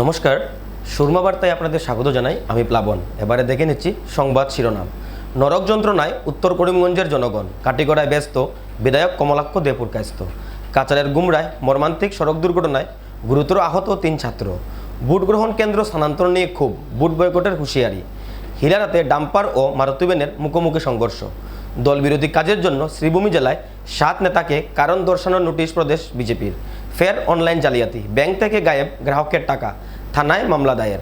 নমস্কার, সুরমা বার্তায় আপনাদের স্বাগত জানাই। আমি প্লাবন। এবারে দেখে নিচ্ছি সংবাদ শিরোনাম। নরক যন্ত্রণায় উত্তর করিমগঞ্জের জনগণ, কাটিগড়ায় ব্যস্ত বিধায়ক কমলাক্ষ দেপুরকায়স্থ। কাচারের গুমরায় মর্মান্তিক সড়ক দুর্ঘটনায় গুরুতর আহত 3 ছাত্র। ভোট গ্রহণ কেন্দ্র স্থানান্তর নিয়ে ক্ষোভ, ভোট বয়কটের হুঁশিয়ারি। হিরারাতে ডাম্পার ও মারুতি ভ্যানের মুখোমুখি সংঘর্ষ। দলবিরোধী কাজের জন্য শ্রীভূমি জেলায় 7 নেতাকে কারণ দর্শানোর নোটিশ প্রদেশ বিজেপির। ফের অনলাইন জালিয়াতি, ব্যাংক থেকে গায়েব গ্রাহকের টাকা, থানায় মামলা দায়ের।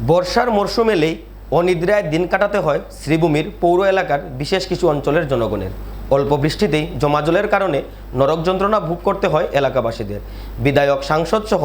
বর্ষার মরশুম এলেই অনিদ্রায় দিন কাটাতে হয় শ্রীভূমির পৌর এলাকার বিশেষ কিছু অঞ্চলের জনগণের। অল্প বৃষ্টিতেই জমা জলের কারণে নরক যন্ত্রণা ভোগ করতে হয় এলাকাবাসীদের। বিধায়ক, সাংসদ সহ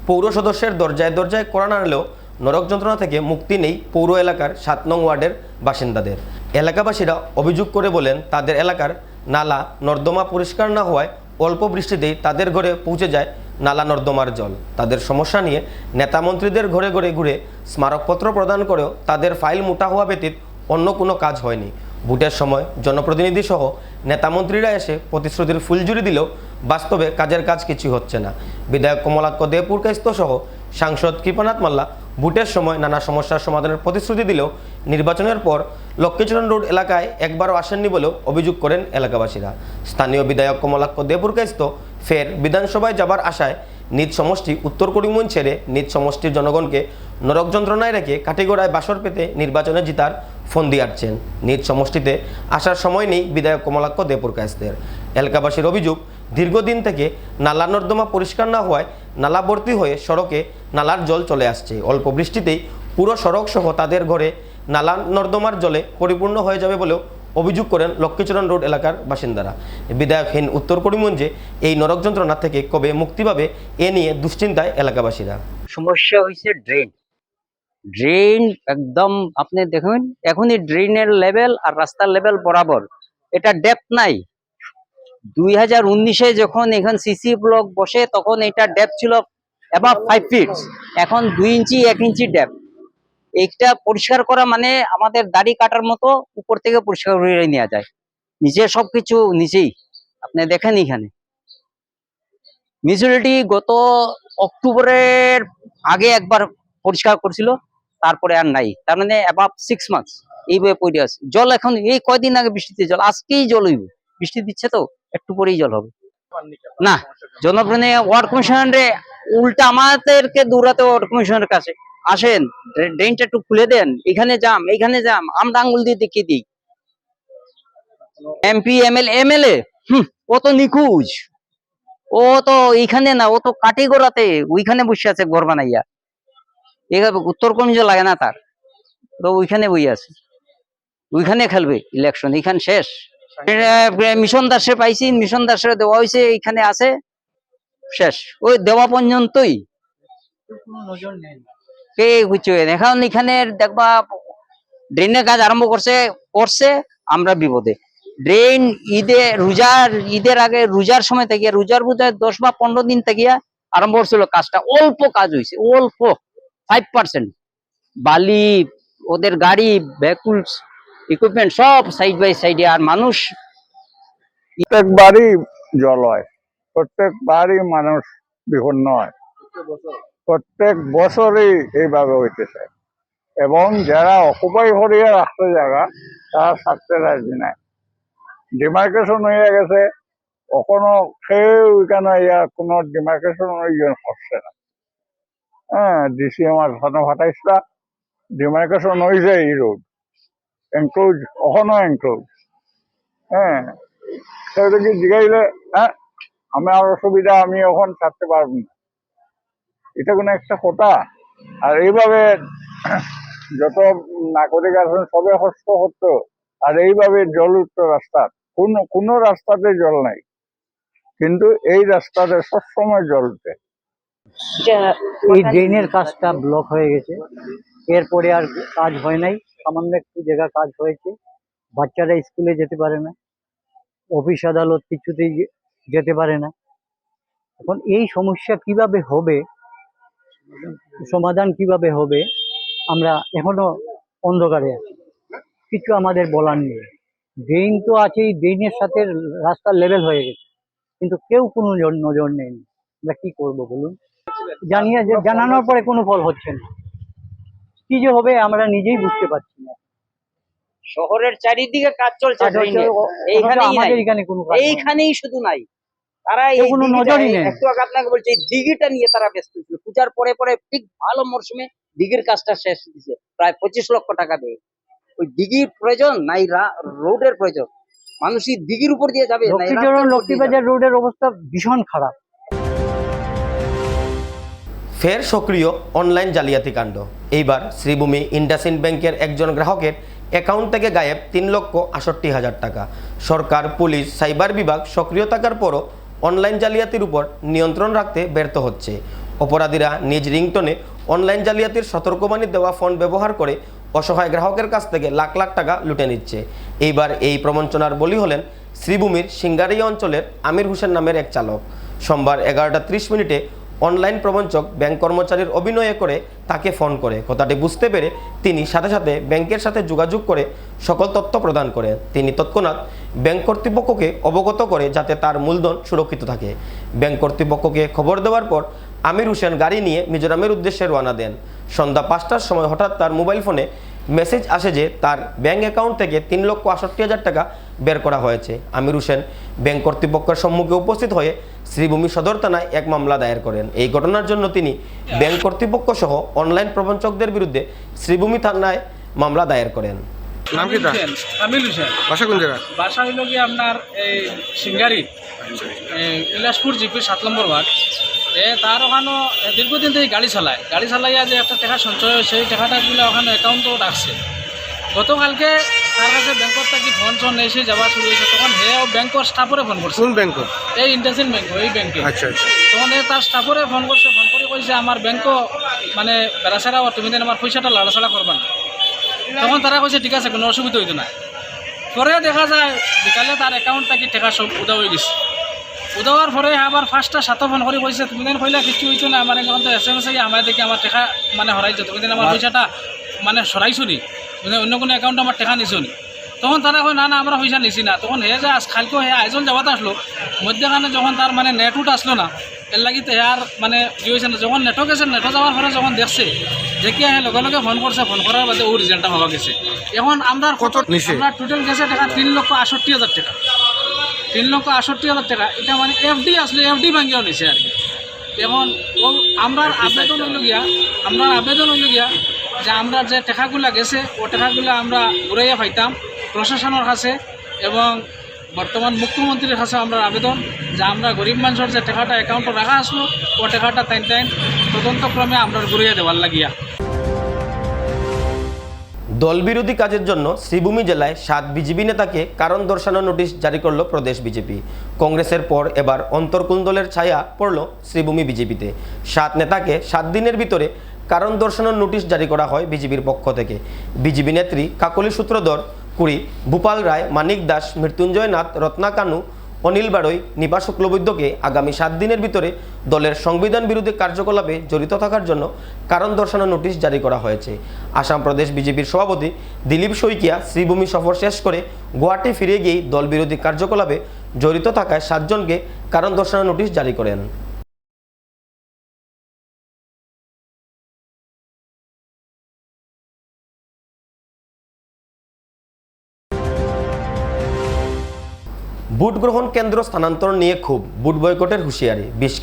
পৌর সদস্যের দরজায় দরজায় কড়া নাড়লেও নরক যন্ত্রণা থেকে মুক্তি নেই পৌর এলাকার 7 নং ওয়ার্ডের বাসিন্দাদের। এলাকাবাসীরা অভিযোগ করে বলেন, তাদের এলাকার নালা নর্দমা পরিষ্কার না হওয়ায় অল্প বৃষ্টিতেই তাদের ঘরে পৌঁছে যায় নালা নর্দমার জল। তাদের সমস্যা নিয়ে নেতা মন্ত্রীদের ঘরে ঘরে ঘুরে স্মারকপত্র প্রদান করেও তাদের ফাইল মোটা হওয়া ব্যতীত অন্য কোনো কাজ হয়নি। ভোটের সময় জনপ্রতিনিধি সহ নেতামন্ত্রীরা এসে প্রতিশ্রুতির ফুলঝুরি দিলেও বাস্তবে কাজের কাজ কিছু হচ্ছে না। বিধায়ক কমলাক্ষ দেপুরকায়স্থ সহ সাংসদ কৃপানাথ মাল্লা ভোটের সময় নানা সমস্যার সমাধানের প্রতিশ্রুতি দিলেও নির্বাচনের পর লক্ষ্মীচরণ রোড এলাকায় একবারও আসেননি বলেও অভিযোগ করেন এলাকাবাসীরা। স্থানীয় বিধায়ক কমলাক্ষ দেপুরকায়স্থ ফের বিধানসভায় যাবার আশায় নিজ সমষ্টি উত্তর করিমগঞ্জ ছেড়ে নিজ সমষ্টির জনগণকে নরক যন্ত্রণায় রেখে কাটিগড়ায় বাসর পেতে নির্বাচনে জিতার ফন্দি আটছেন। নিজ সমষ্টিতে আসার সময় নেই বিধায়ক কমলাক্ষ দেপুরকায়স্থের। এলাকাবাসীর অভিযোগ, দীর্ঘদিন থেকে নালা নর্দমা পরিষ্কার না হওয়ায় নালা ভর্তি হয়ে সড়কে নালার জল চলে আসছে। অল্প বৃষ্টিতেই পুরো সড়ক সহ তাদের ঘরে নালা নর্দমার জলে পরিপূর্ণ হয়ে যাবে বলেও অভিযোগ করেন লক্ষ্মীচরণ রোড এলাকার বাসিন্দারা। বিধায়কহীন উত্তর করিমগঞ্জে এই নরক যন্ত্রণা থেকে কবে মুক্তি পাবে, এ নিয়ে দুশ্চিন্তায় এলাকাবাসীরা। সমস্যা হয়েছে ড্রেন একদম আপনি দেখুন, এখনই ড্রেনের লেভেল আর রাস্তার লেভেল বরাবর, এটা ডেপথ নাই। 2019-এ যখন এখানে সিসি ব্লক বসে তখন এটা ডেপথ ছিল অ্যাবাভ 5 ফিট, এখন 2 ইঞ্চি 1 ইঞ্চি ডেপথ। এইটা পরিষ্কার করা মানে আমাদের দাড়ি কাটার মতো উপর থেকে পরিষ্কার করে নেওয়া যায়, নিচে সবকিছু নিচেই। আপনি দেখেন এখানে মিউনিসিপ্যালিটি গত অক্টোবরের আগে একবার পরিষ্কার করছিল, তারপরে আর নাই। তার মানে অ্যাবাভ 6 মান্থস এইভাবে পড়ে আছে। জল এখন এই কয়দিন আগে বৃষ্টিতে জল, আজকেই জল হইব। বৃষ্টি দিচ্ছে তো একটু পরেই জল হবে না। জনপ্রতিনিধি ওয়ার্ড কমিশনারে উল্টা আমাদেরকে দৌড়াতে ওয়ার্ড কমিশনের কাছে আসেন, ড্রেনটা একটু খুলে দেন, এখানে যাম এইখানে যাম, আমরা আঙ্গুল দিয়ে দেখিয়ে দিই। এমপি এমএলএ ও তো নিখুঁজ, ও তো এইখানে না, ও তো কাটিগড়াতে ওইখানে বসে আছে ঘর বানাইয়া। এইভাবে উত্তর কমিজ লাগে না তার, তো ওইখানে বই আছে, ওইখানে খেলবে ইলেকশন। এইখানে শেষ। মিশন দাসে পাইছি, মিশন দাসে দেওয়া হয়েছে, এইখানে আছে, শেষ। ওই দেওয়া পর্যন্তই কে বুঝছে। এখন এখানে দেখবা ড্রেনের কাজ আরম্ভ করছে আমরা বিপদে। ড্রেন ঈদের আগে রোজার সময় থেকে, রোজার বোধহয় 10 বা 15 দিন থেকে আরম্ভ করছিল কাজটা। অল্প কাজ হয়েছে, অল্প 5%। বালি, ওদের গাড়ি, ভেহিকলস, ইকুইপমেন্ট সব সাইড বাই সাইডে, আর মানুষ প্রত্যেকবারই জল হয়, প্রত্যেকবারই মানুষ বিপন্ন হয়, প্রত্যেক বছরই এইভাবে হইতেছে। এবং যারা অকুপাই করিয়া রাখতে জায়গা, তারা ছাড়তে রাজি নাই। ডিমার্কেশন হয়ে গেছে, কখনো কেউ এখানে কোনো ডিমার্কেশন করছে না। হ্যাঁ, ডিসি আমার 28টা ডিমার্কেশন হয়েছে এই রোড এনক্লোজ, কখনো এনক্লোজ। হ্যাঁ, সেটাকে জিগাইলে হ্যাঁ আমার অসুবিধা, আমি এখন ছাড়তে পারবো না, এটা কোনো একটা কথা? আর এইভাবে যত নাগরিক আছেন সবে কষ্ট করতো, আর এইভাবে জলযুক্ত রাস্তা, কোনো রাস্তাতে জল নাই, কিন্তু এই রাস্তাতে সবসময় জল উঠে। এই ড্রেনের কাজটা ব্লক হয়ে গেছে, এরপরে আর কাজ হয় নাই। সামান্য একটু জায়গা কাজ হয়েছে, বাচ্চারা স্কুলে যেতে পারে না, অফিস আদালত কিছুতেই যেতে পারে না। এখন এই সমস্যা কিভাবে হবে, সমাধান কিভাবে হবে, আমরা এখনো অন্ধকারে আছি, কিছু আমাদের বলার নেই। ড্রেন তো আছেই, ড্রেনের সাথে রাস্তার লেভেল হয়ে গেছে, কিন্তু কেউ কোনো নজর নেই। আমরা কি করব বলুন? জানানোর পরে কোনো ফল হচ্ছে না। কি যে হবে আমরা নিজেই বুঝতে পারছি না। শহরের চারিদিকে কাজ চলছে কাজ হচ্ছে, drain-এর। অথচ এইখানেই নাই। আমাদের এখানে কোনো কাজ হয় না। এইখানেই শুধু নাই। তারা কেউ এই কোনো দিঘিটা, নজরই নেই। একটু আগে আপনাকে বলছি, এই দিঘিটা নিয়ে তারা ব্যস্ত ছিল। পূজার পরে পরে ঠিক ভালো মরশুমে দিঘির কাজটা শেষ দিছে, প্রায় 25 লক্ষ টাকা দিয়ে। ওই দিঘির প্রয়োজন নাই, রোডের প্রয়োজন। মানুষই দিঘির উপর দিয়ে যাবে না, এই রাস্তার উপর দিয়ে লক্ষ্মীবাজার যাবে। রোডের অবস্থা ভীষণ খারাপ। ফের সক্রিয় অনলাইন জালিয়াতি কাণ্ড। এইবার শ্রীভূমি ইন্ডাসইন্ড ব্যাংকের একজন গ্রাহকের অ্যাকাউন্ট থেকে গায়েব 3,68,000 টাকা। সরকার, পুলিশ, সাইবার বিভাগ সক্রিয় থাকার পরও অনলাইন জালিয়াতির উপর নিয়ন্ত্রণ রাখতে ব্যর্থ হচ্ছে। অপরাধীরা নিজ রিংটোনে অনলাইন জালিয়াতির সতর্কবাণী দেওয়া ফোন ব্যবহার করে অসহায় গ্রাহকের কাছ থেকে লাখ লাখ টাকা লুটে নিচ্ছে। এইবার এই প্রবঞ্চনার বলি হলেন শ্রীভূমির সিঙ্গারিয়া অঞ্চলের আমির হোসেন নামের এক চালক। সোমবার 11:30 অনলাইন প্রবঞ্চক ব্যাংক কর্মচারীর অভিনয় করে তাকে ফোন করে। কথাটি বুঝতে পেরে তিনি সাথে সাথে ব্যাংকের সাথে যোগাযোগ করে সকল তথ্য প্রদান করেন। তিনি তৎক্ষণাৎ ব্যাংক কর্তৃপক্ষকে অবগত করে যাতে তার মূলধন সুরক্ষিত থাকে। ব্যাংক কর্তৃপক্ষকে খবর দেওয়ার পর আমির হোসেন গাড়ি নিয়ে মিজোরামের উদ্দেশ্যে রওনা দেন। সন্ধ্যা 5টার সময় হঠাৎ তার মোবাইল ফোনে মেসেজ আসে যে তার ব্যাংক অ্যাকাউন্ট থেকে 3,68,000 টাকা বের করা হয়েছে। আমির হোসেন ব্যাংক কর্তৃপক্ষের সম্মুখে উপস্থিত হয়ে শ্রীভূমি সদর থানায় এক মামলা দায়ের করেন। এই ঘটনার জন্য তিনি ব্যাংক কর্তৃপক্ষ সহ অনলাইন প্রবঞ্চকদের বিরুদ্ধে শ্রীভূমি থানায় মামলা দায়ের করেন। নাম কি তার? আমিল হোসেন। বাসা কোন জায়গা? বাসা হইল কি আপনার এই সিঙ্গারি, ইলাসপুর জিপি 7 নম্বর ওয়ার্ড। তার ওখানেও দীর্ঘদিন থেকে গাড়ি চালাইয়া যে একটা টাকা সঞ্চয় হয়, সেই টাকাটাগুলো ওখানে অ্যাকাউন্টও রাখছে। গতকালকে তার কাছে ব্যাংকর থাকি ফোন এসে যাওয়া শুরু হয়েছে, তখন হেও ব্যাংকর স্টাফরে ফোন করছে। কোন ব্যাংক? এই ইন্ডাসইন্ড ব্যাংক, ওই ব্যাংকে। আচ্ছা আচ্ছা। তখন তার স্টাফরে ফোন করে কইছে আমার ব্যাংকও মানে বেড়াছাড়া, তুমি দেন আমার পয়সাটা লাড়াছাড়া করবা না। তখন তারা কইছে ঠিক আছে, কোনো অসুবিধা হইতো না। পরে দেখা যায় বিকালে তার অ্যাকাউন্ট থাকি টাকা সব উদা হয়ে গেছে। উদাওয়ার পরে আবার ফার্স্টটা সাথে ফোন করে কইছে তুমি দেন কইলা কিছু হইতো না, আমার অ্যাকাউন্টে SMS আমার দেখি আমার টাকা মানে হরাইছো, তুমি দেন আমার পয়সাটা মানে সরাইছো নি, মানে অন্য কোনো অ্যাকাউন্টে আমার টাকা নিছো নি। তখন তারা কয় না না আমরা পয়সা নিছি না। তখন হে যে কালকেও হে আইজন যাওয়াতে আসলো, মধ্যখানে যখন তার মানে নেটউট আসলো না, এর লাগি আর মানে কি হয়েছে না, যখন নেটও গেছে, নেটও যাওয়ার পরে যখন দেখছে দেখিয়া হে লগে লগে ফোন করছে, ফোন করার বাদে ও রিজাল্টটা পাওয়া গেছে। এখন আমরা কত নিছে? আমরা টোটাল গেছে টাকা 3,68,000 টাকা। 3,68,000 টাকা এটা মানে এফডি আসলে এফডি ভাঙ্গিও নিছে আর কি। এখন আমরা আবেদন হইল গিয়া যে আমরা যে টাকাগুলা গেছে ও টাকাগুলো আমরা ঘুরাইয়া পাইতাম প্রশাসনের কাছে, এবং বর্তমান মুখ্যমন্ত্রীর কাছে আমরা আবেদন যে আমরা গরিব মানুষের যে টাকাটা অ্যাকাউন্টে রাখা আসলো ও টাকাটা টাইম তদন্তক্রমে আমরা ঘুরিয়ে দেওয়ার লাগিয়া। দলবিরোধী কাজের জন্য শ্রীভূমি জেলায় 7 বিজেপি নেতাকে কারণ দর্শানোর নোটিশ জারি করল প্রদেশ বিজেপি। কংগ্রেসের পর এবার অন্তর্কুন্দলের ছায়া পড়ল শ্রীভূমি বিজেপিতে। 7 নেতাকে 7 দিনের ভিতরে কারণ দর্শানোর নোটিশ জারি করা হয় বিজেপির পক্ষ থেকে। বিজেপি নেত্রী কাকলি সূত্রধর, কুড়ি, ভূপাল রায়, মানিক দাস, মৃত্যুঞ্জয় নাথ, রত্না কানু, অনিল বাড়ই, নিপা শুক্লবৈদ্যকে আগামী 7 দিনের ভিতরে দলের সংবিধান বিরোধী কার্যকলাপে জড়িত থাকার জন্য কারণ দর্শানোর নোটিশ জারি করা হয়েছে। আসাম প্রদেশ বিজেপির সভাপতি দিলীপ শইকিয়া শ্রীভূমি সফর শেষ করে গুয়াহাটি ফিরে গিয়েই দল বিরোধী কার্যকলাপে জড়িত থাকায় 7 জনকে কারণ দর্শানোর নোটিশ জারি করেন। ভোট গ্রহণ কেন্দ্র স্থানান্তর নিয়ে ক্ষোভ, ভোট বয়কটের হুঁশিয়ারি। 20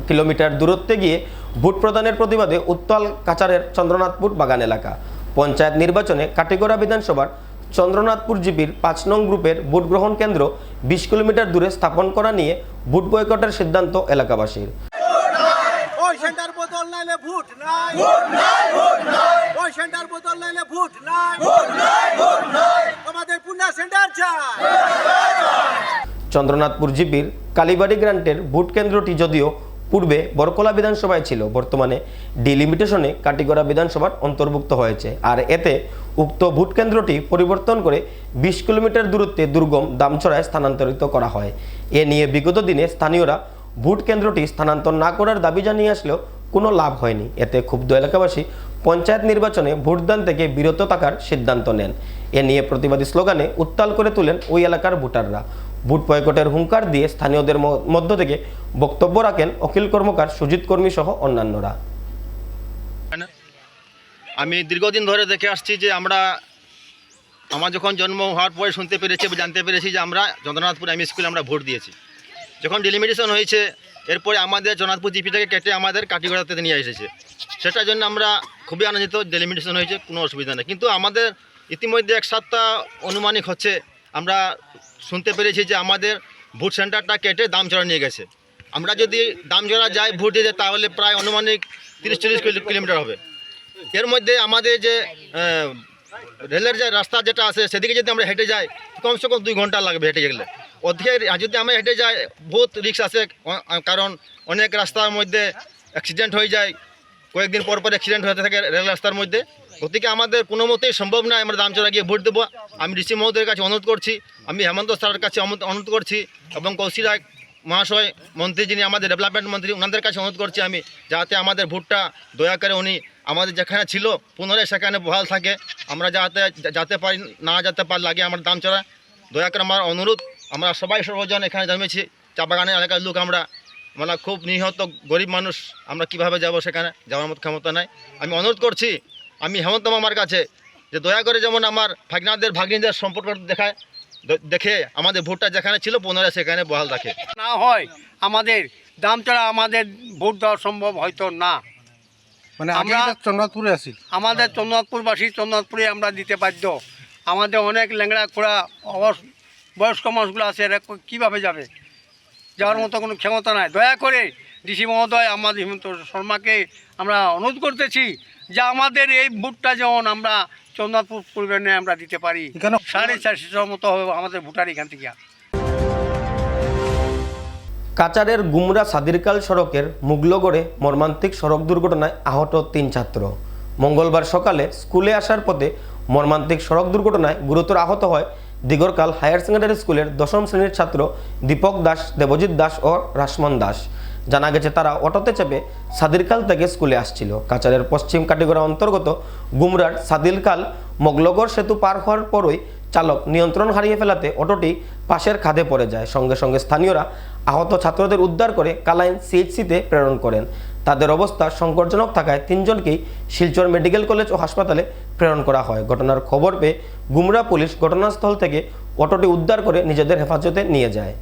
কিলোমিটার দূরত্বে গিয়ে ভোট প্রদানের প্রতিবাদে উত্তাল কাছাড়ের চন্দ্রনাথপুর বাগান এলাকা। পঞ্চায়েত নির্বাচনে কাটিগড়া বিধানসভার চন্দ্রনাথপুর জিপির 5 নং গ্রুপের ভোট গ্রহণ কেন্দ্র 20 কিলোমিটার দূরে স্থাপন করা নিয়ে ভোট বয়কটের সিদ্ধান্ত এলাকাবাসীর। চন্দ্রনাথপুর জিপির কালীবাড়ি গ্রান্টের ভোট কেন্দ্রটি যদিও পূর্বে বরকলা বিধানসভায় ছিল, বর্তমানে ডিলিমিটেশনে কাটিগড়া বিধানসভার অন্তর্ভুক্ত হয়েছে। আর এতে উক্ত ভোট কেন্দ্রটি পরিবর্তন করে 20 কিলোমিটার দূরত্বে দুর্গম দামছড়ায় স্থানান্তরিত করা হয়। এ নিয়ে বিগত দিনে স্থানীয়রা ভোট কেন্দ্রটি স্থানান্তর না করার দাবি জানিয়ে আসলেও কোনো লাভ হয়নি। এতে ক্ষুব্ধ এলাকাবাসী পঞ্চায়েত নির্বাচনে ভোটদান থেকে বিরত থাকার সিদ্ধান্ত নেন। এ নিয়ে প্রতিবাদী স্লোগানে উত্তাল করে তোলেন ওই এলাকার ভোটাররা। ভোট বয়কটের হুঙ্কার দিয়ে স্থানীয়দের মধ্য থেকে বক্তব্য রাখেন অখিল কর্মকার, সুজিত কর্মী সহ অন্যান্যরা। আমি দীর্ঘদিন ধরে দেখে আসছি যে আমার যখন জন্ম হওয়ার পরে শুনতে পেরেছি বা জানতে পেরেছি যে আমরা চন্দ্রনাথপুর এমই স্কুলে আমরা ভোট দিয়েছি। যখন ডিলিমিটেশন হয়েছে এরপরে আমাদের চন্দ্রনাথপুর জিপিটাকে কেটে আমাদের কাটিগড়াতে নিয়ে এসেছে, সেটার জন্য আমরা খুবই আনন্দিত। ডিলিমিটেশন হয়েছে, কোনো অসুবিধা নেই, কিন্তু আমাদের ইতিমধ্যে এক সপ্তাহ অনুমানিক হচ্ছে আমরা শুনতে পেরেছি যে আমাদের ভোট সেন্টারটা কেটে দামচড়া নিয়ে গেছে। আমরা যদি দামচড়া যাই ভোট দিতে তাহলে প্রায় অনুমানিক 30-40 কিলোমিটার হবে। এর মধ্যে আমাদের যে রেলের যে রাস্তা যেটা আছে সেদিকে যদি আমরা হেঁটে যাই কমসে কম 2 ঘন্টা লাগবে হেঁটে গেলে। অর্ধেক যদি আমরা হেঁটে যাই বহুত রিস্ক আছে, কারণ অনেক রাস্তার মধ্যে অ্যাক্সিডেন্ট হয়ে যায়, কয়েকদিন পর পর অ্যাক্সিডেন্ট হতে থাকে রেল রাস্তার মধ্যে। গতিকে আমাদের কোনো মতেই সম্ভব নয় আমরা দামচড়া গিয়ে ভোট দেবো। আমি ডিসি মহোদয়ের কাছে অনুরোধ করছি, আমি হেমন্ত স্যারের কাছে অনুরোধ করছি এবং কৌশিক রায় মহাশয় মন্ত্রী, যিনি আমাদের ডেভেলপমেন্ট মন্ত্রী, ওনাদের কাছে অনুরোধ করছি আমি, যাতে আমাদের ভোটটা দয়া করে উনি আমাদের যেখানে ছিল পুনরায় সেখানে বহাল থাকে। আমরা যাতে পারি না যেতে পারি লাগে আমার দামচড়া, দয়া করে আমার অনুরোধ। আমরা সবাই সর্বজন এখানে জন্মেছি, চা বাগানের এলাকার লোক, আমরা খুব নিহত গরিব মানুষ, আমরা কিভাবে যাব, সেখানে যাওয়ার মতো ক্ষমতা নাই। আমি অনুরোধ করছি আমি হেমন্ত মামার কাছে যে দয়া করে যেমন আমার ভাগ্নিদের সম্পর্ক দেখে আমাদের ভোটটা যেখানে ছিল পুনরায় সেখানে বহাল রাখে। না হয় আমাদের দামচড়া আমাদের ভোট দেওয়া সম্ভব হয়তো না। মানে আমরা চন্দ্রনাথপুরে আছি, আমাদের চন্দ্রনাথপুরবাসী চন্দ্রনাথপুরে আমরা দিতে বাধ্য। আমাদের অনেক ল্যাংড়া খোড়া বয়স্ক মানুষগুলো আছে, এরা কীভাবে যাবে? যাওয়ার মতো কোনো ক্ষমতা নাই। দয়া করে ডিসি মহোদয় আমাদের হেমন্ত শর্মাকে আমরা অনুরোধ করতেছি যে আমাদের এই ভোটটা যেমন আমরা চন্দ্রনাথপুর পরিবারে আমরা দিতে পারি। 450 মতো হবে আমাদের ভোটার এখান থেকে। কাচারের গুমরা সাদিরকাল সড়কের মুগলগড়ে মর্মান্তিক সড়ক দুর্ঘটনায় আহত 3 ছাত্র। মঙ্গলবার সকালে স্কুলে আসার পথে মর্মান্তিক সড়ক দুর্ঘটনায় গুরুতর আহত হয় দিগরকাল হায়ার সেকেন্ডারি স্কুলের 10ম শ্রেণীর ছাত্র দীপক দাস, দেবজিৎ দাস ও রাসমন দাস। জানা গেছে তারা অটোতে চেপে সাদিরকাল থেকে স্কুলে আসছিল। কাচারের পশ্চিম কাটিগড়া অন্তর্গত গুমরার সাদিরকাল মগলগড় সেতু পার হওয়ার পরই চালক নিয়ন্ত্রণ হারিয়ে ফেলাতে অটোটি পাশের খাদে পড়ে যায়। সঙ্গে সঙ্গে স্থানীয়রা আহত ছাত্রদের উদ্ধার করে কালাইন সিএইচসিতে প্রেরণ করেন। তাদের অবস্থা সংকটজনক থাকায় 3 জনকেই শিলচর মেডিকেল কলেজ ও হাসপাতালে প্রেরণ করা হয়। ঘটনার খবর পেয়ে গুমরা পুলিশ ঘটনাস্থল থেকে অটোটি উদ্ধার করে নিজেদের হেফাজতে নিয়ে যায়।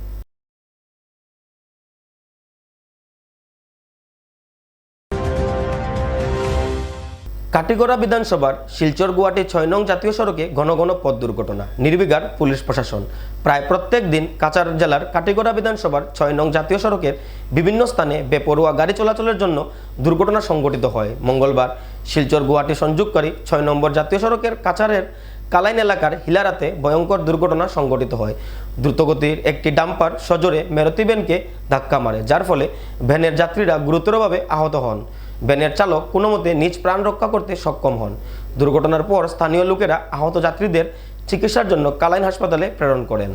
কাটিগড়া বিধানসভার শিলচর গুয়াহাটি 6 নং জাতীয় সড়কে ঘন ঘন পথ দুর্ঘটনা, নির্বিঘ্ন পুলিশ প্রশাসন। প্রায় প্রত্যেক দিন কাছাড় জেলার কাটিগড়া বিধানসভার 6 নং জাতীয় সড়কের বিভিন্ন স্থানে বেপরোয়া গাড়ি চলাচলের জন্য দুর্ঘটনা সংঘটিত হয়। মঙ্গলবার শিলচর গুয়াহাটি সংযোগকারী 6 নম্বর জাতীয় সড়কের কাছাড়ের কালাইন এলাকার হিলারাতে ভয়ঙ্কর দুর্ঘটনা সংঘটিত হয়। দ্রুতগতির একটি ডাম্পার সজোরে মেরতি ভ্যানকে ধাক্কা মারে, যার ফলে ভ্যানের যাত্রীরা গুরুতরভাবে আহত হন। ভ্যানের চালক কোনো মতে নিজ প্রাণ রক্ষা করতে সক্ষম হন। দুর্ঘটনার পর স্থানীয় লোকেরা আহত যাত্রীদের চিকিৎসার জন্য কালাইন হাসপাতালে প্রেরণ করেন।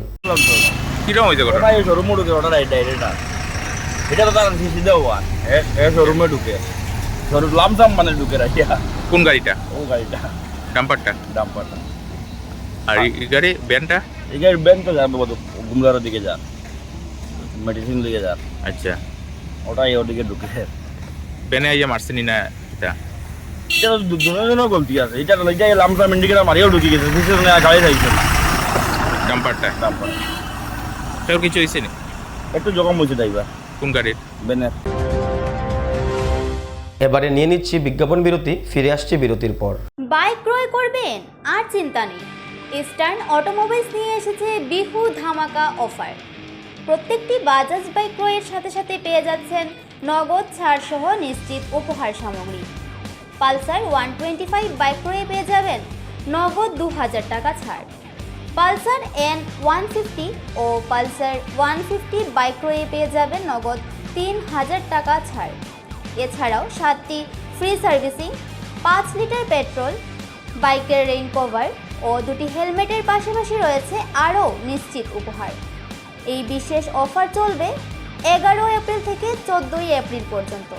কিরকম হয়েছে ঘটনা? শোরুমে ঢুকে ওটা এটা তো তার সিধা হওয়া শোরুমে ঢুকে লামসাম মানে ঢুকে রাখিয়া। কোন গাড়িটা? ও গাড়িটা ডাম্পারটা? ডাম্পারটা। আর এই গাড়ি ব্যানটা? এই গাড়ির ব্যাংক তো যাবে গুমরার দিকে যা, মেডিসিন দিকে যা। আচ্ছা, ওটাই ওদিকে ঢুকে। ব্যানে আইয়া মারছেনি না এটা? এটা তো দুজনের গলতি আছে। এটা লামসাম ইন্ডিকেটার মারিয়াও ঢুকে গেছে, গাড়ি থাকছে না ডাম্পারটা। ডাম্পার তোর কিছু হয়েছে না? একটু জখম হয়েছে ড্রাইভার। কোন গাড়ির? ব্যানের। এবারে নিয়ে নিচ্ছি বিজ্ঞাপন বিরতি, ফিরে আসছি বিরতির পর। বাইক ক্রয় করবেন আর চিন্তা নেই, ইস্টার্ন অটোমোবাইলস নিয়ে এসেছে বিহু ধামাকা অফার। প্রত্যেকটি বাজাজ বাইক ক্রয়ের সাথে সাথে পেয়ে যাচ্ছেন নগদ ছাড় সহ নিশ্চিত উপহার সামগ্রী। পালসার 125 বাইক ক্রয়ে পেয়ে যাবেন নগদ 2000 টাকা ছাড়। পালসার N150 ও পালসার 150 বাইক ক্রয়ে পেয়ে যাবেন নগদ 3000 টাকা ছাড়। এছাড়াও 7টি ফ্রি সার্ভিসিং, 5 লিটার পেট্রোল, বাইকের রেইন কভার ও 2টি হেলমেটের পাশাপাশি রয়েছে আরও নিশ্চিত উপহার। এই বিশেষ অফার চলবে 11 এপ্রিল থেকে 14 এপ্রিল পর্যন্ত।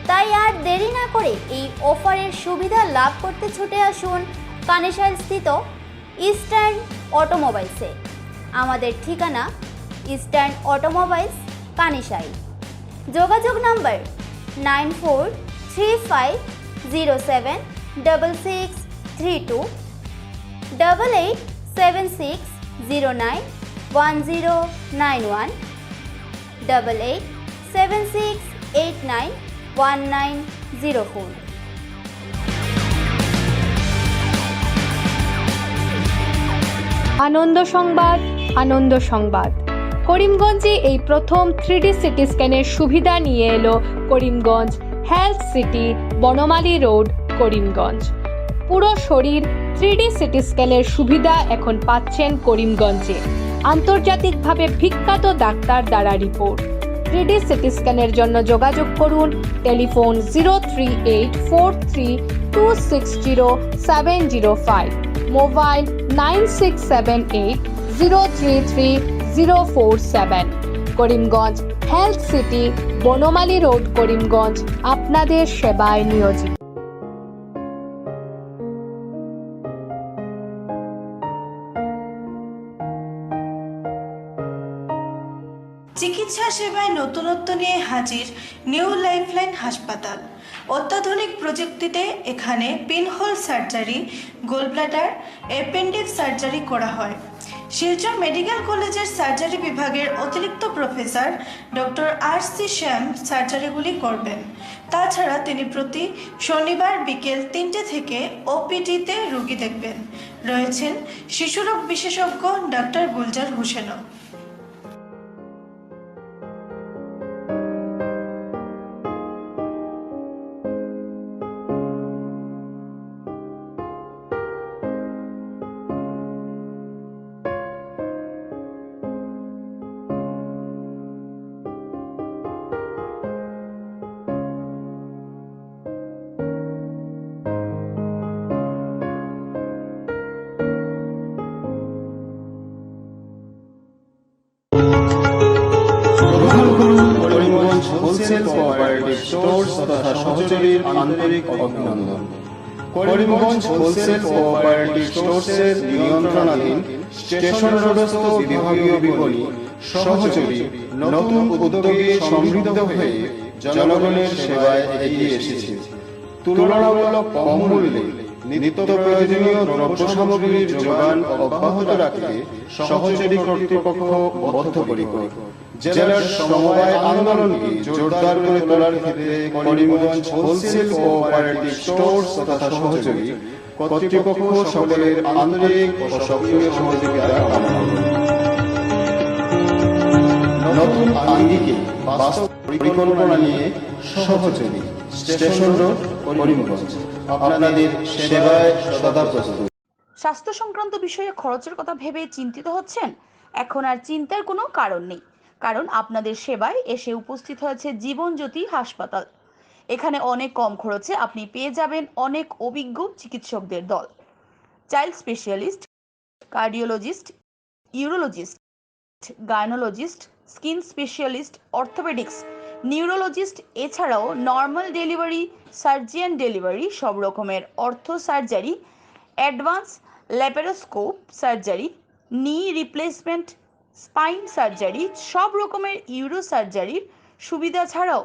তাই আর দেরি না করে এই অফারের সুবিধা লাভ করতে ছুটে আসুন কানেশাল স্থিত ইস্টার্ন অটোমোবাইলসে। আমাদের ঠিকানা ইস্টার্ন অটোমোবাইলস কানিসাই। যোগাযোগ নম্বর 9435076632 8876091091 8876891904। আনন্দ সংবাদ, আনন্দ সংবাদ। করিমগঞ্জে এই প্রথম 3D সিটি স্ক্যানের সুবিধা নিয়ে এলো Karimganj health city, Banamali road, Karimganj. পুরো শরীর 3D সিটি স্ক্যানের সুবিধা এখন পাচ্ছেন করিমগঞ্জে। আন্তর্জাতিকভাবে বিখ্যাত ডাক্তার দ্বারা রিপোর্ট। 3D সিটি স্ক্যানের জন্য যোগাযোগ করুন telephone 038462705, mobile 9678033047। Karimganj health city, Banamali road, Karimganj আপনাদের সেবায় নিয়োজিত। চিকিৎসা সেবায় নতুনত্ব নিয়ে হাজির নিউ লাইফলাইন হাসপাতাল। অত্যাধুনিক প্রযুক্তিতে এখানে pinhole surgery, gallbladder, appendix surgery করা হয়। শিলচর মেডিকেল কলেজের সার্জারি বিভাগের অতিরিক্ত প্রফেসর ডক্টর RC শ্যাম সার্জারিগুলি করবেন। তাছাড়া তিনি প্রতি শনিবার বিকেল 3টে থেকে OPD-তে রোগী দেখবেন। রয়েছেন শিশুরোগ বিশেষজ্ঞ ডাক্তার গুলজার হোসেনও। করিমগঞ্জ হোলসেল কোঅপারেটিভ স্টোর্স তথা সহযোগীর আন্তরিক অভিনন্দন। করিমগঞ্জ হোলসেল কোঅপারেটিভ স্টোর্সের নিয়ন্ত্রণাধীন স্টেশন রোডস্থ বিভাগীয় বিপণী সহযোগী নতুন উদ্যোগে সমৃদ্ধ হয়ে জনগণের সেবায় এগিয়ে এসেছে। তুলনামূলক কম মূল্যে নিত্য প্রয়োজনীয় দ্রব্য সামগ্রীর যোগান অব্যাহত রাখতে সহযোগী কর্তৃপক্ষ বদ্ধপরিকর। জেলার সমবায় আন্দোলনকে জোরদার করে তোলার ক্ষেত্রে করিমগঞ্জ হোলসেল কোঅপারেটিভ স্টোর্স তথা সহযোগী কর্তৃপক্ষ সকলের আন্তরিক ও সক্রিয় সহযোগিতা কামনা করে। নতুন আঙ্গিকে বাস্তব পরিকল্পনা নিয়ে সহযোগী স্টেশন রোড, করিমগঞ্জ আপনাদের সেবায় সদা প্রস্তুত। স্বাস্থ্য সংক্রান্ত বিষয়ে খরচের কথা ভেবে চিন্তিত হচ্ছেন? এখন আর চিন্তার কোনো কারণ নেই, কারণ আপনাদের সেবায় এসে উপস্থিত হয়েছে জীবনজ্যোতি হাসপাতাল। এখানে অনেক কম খরচে আপনি পেয়ে যাবেন অনেক অভিজ্ঞ চিকিৎসকদের দল। Child specialist, cardiologist, urologist, gynaecologist, skin specialist, orthopaedics, neurologist, এছাড়াও নর্মাল ডেলিভারি, সার্জিয়ান ডেলিভারি, সব রকমের ortho surgery, advance laparoscope surgery, knee replacement, spine surgery, সব রকমের ইউরো সার্জারির সুবিধা ছাড়াও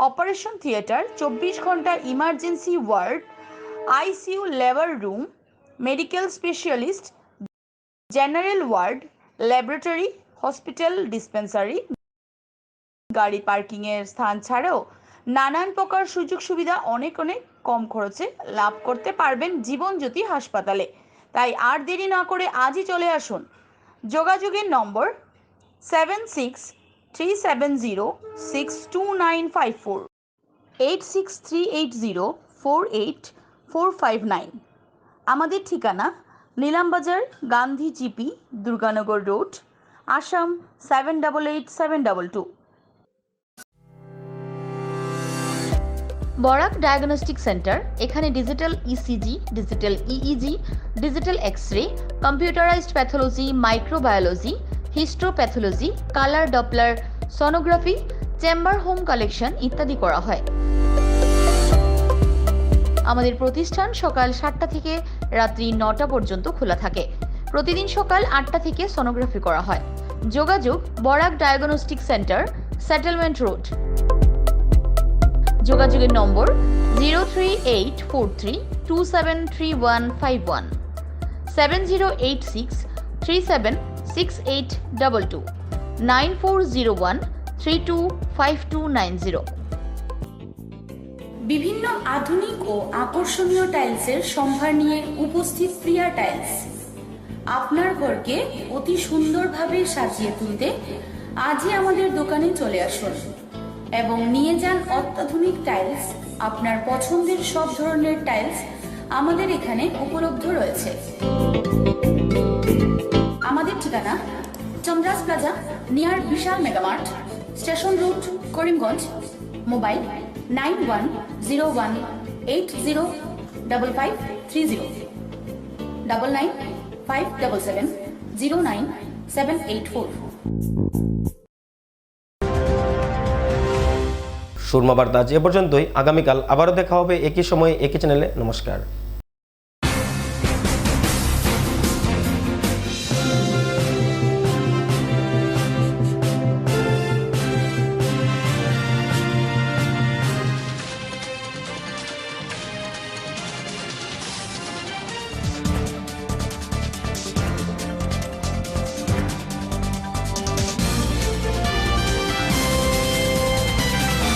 অপারেশন থিয়েটার, 24 ঘন্টা emergency ward, ICU labour room, medical specialist, general ward, laboratory, hospital dispensary, গাড়ি পার্কিংয়ের স্থান ছাড়াও নানান প্রকার সুযোগ সুবিধা অনেক কম খরচে লাভ করতে পারবেন জীবনজ্যোতি হাসপাতালে। তাই আর দেরি না করে আজই চলে আসুন। যোগাযোগের নম্বর 7637062954, 8638048459। আমাদের ঠিকানা Nilambazar, Gandhi GP, Durganagar road, Assam 788722। Barak diagnostic centre. এখানে digital ECG, digital EEG, digital x-ray, computerised pathology, microbiology, histopathology, colour doppler sonography, chamber home collection ইত্যাদি করা হয়। আমাদের প্রতিষ্ঠান সকাল 7টা থেকে রাত্রি 9টা পর্যন্ত খোলা থাকে। প্রতিদিন সকাল 8টা থেকে সোনোগ্রাফি করা হয়। যোগাযোগ Barak diagnostic centre, settlement road. যোগাযোগের নম্বর 03843273151, 7086376822, 9401325290। বিভিন্ন আধুনিক ও আকর্ষণীয় টাইলসের সম্ভার নিয়ে উপস্থিত প্রিয়া টাইলস। আপনার ঘরকে অতি সুন্দরভাবে সাজিয়ে তুলতে আজই আমাদের দোকানে চলে আসুন এবং নিয়ে যান অত্যাধুনিক টাইলস। আপনার পছন্দের সব ধরনের টাইলস আমাদের এখানে উপলব্ধ রয়েছে। আমাদের ঠিকানা Chandras plaza, near Bishal megamart, station road, Karimganj. Mobile 9101805530, 9957709784। Surma Barta আজ এ পর্যন্তই। আগামীকাল আবারও দেখা হবে একই সময়ে একই চ্যানেলে। নমস্কার।